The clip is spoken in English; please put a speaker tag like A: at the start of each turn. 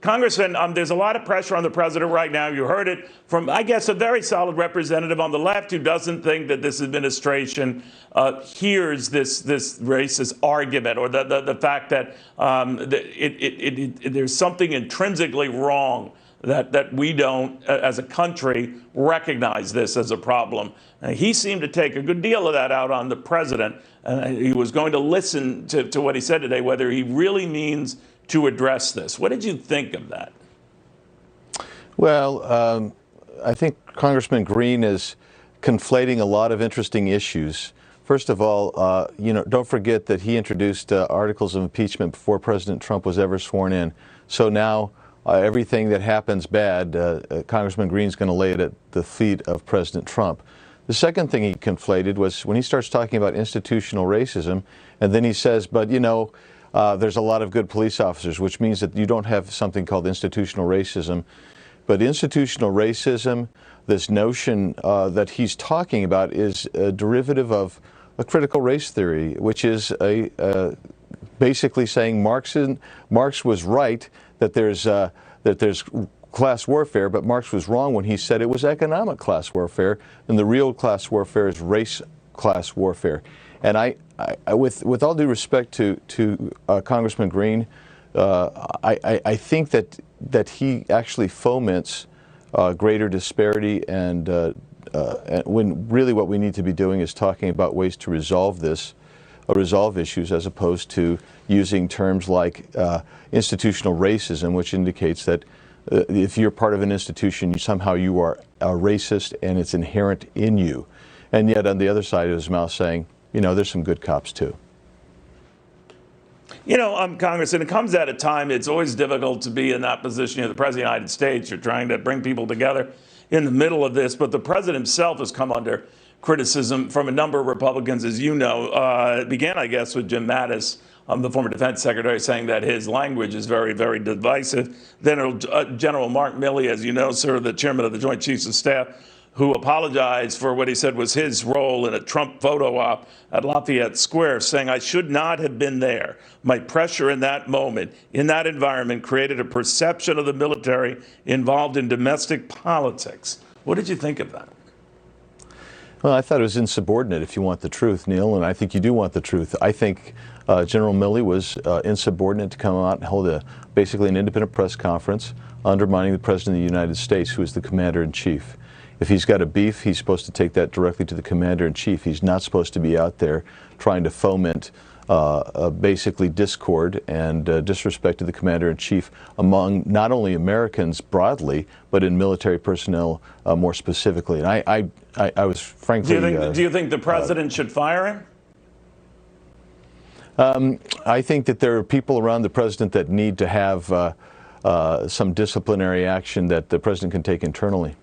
A: Congressman, there's a lot of pressure on the president right now. You heard it from, I guess, a very solid representative on the left who doesn't think that this administration hears this racist argument, or the fact that there's something intrinsically wrong, that we don't, as a country, recognize this as a problem. He seemed to take a good deal of that out on the president. He was going to listen to what he said today, whether he really means to address this. What did you think of that?
B: Well, I think Congressman Green is conflating a lot of interesting issues. First of all, don't forget that he introduced articles of impeachment before President Trump was ever sworn in. So now everything that happens bad, Congressman Green's going to lay it at the feet of President Trump. The second thing he conflated was when he starts talking about institutional racism, and then he says, but there's a lot of good police officers, which means that you don't have something called institutional racism. But institutional racism, this notion that he's talking about, is a derivative of a critical race theory, which is basically saying Marx was right that there's class warfare, but Marx was wrong when he said it was economic class warfare, and the real class warfare is race class warfare. And I with all due respect to Congressman Green, I think that he actually foments greater disparity, and when really what we need to be doing is talking about ways to resolve issues, as opposed to using terms like institutional racism, which indicates that if you're part of an institution, somehow you are a racist and it's inherent in you. And yet on the other side of his mouth saying, there's some good cops too.
A: Congressman, it comes at a time, it's always difficult to be in that position. You're the President of the United States. You're trying to bring people together in the middle of this. But the President himself has come under criticism from a number of Republicans, as you know. It began, I guess, with Jim Mattis, the former defense secretary, saying that his language is very, very divisive. Then General Mark Milley, as you know, sir, the chairman of the Joint Chiefs of Staff, who apologized for what he said was his role in a Trump photo op at Lafayette Square, saying, "I should not have been there. My pressure in that moment, in that environment, created a perception of the military involved in domestic politics." What did you think of that?
B: Well, I thought it was insubordinate, if you want the truth, Neil, and I think you do want the truth. I think General Milley was insubordinate to come out and hold basically an independent press conference undermining the President of the United States, who is the Commander-in-Chief. If he's got a beef, he's supposed to take that directly to the Commander-in-Chief. He's not supposed to be out there trying to foment basically discord and disrespect to the Commander-in-Chief among not only Americans broadly, but in military personnel more specifically. And I was frankly...
A: Do you think the President should fire
B: him? I think that there are people around the President that need to have some disciplinary action that the President can take internally.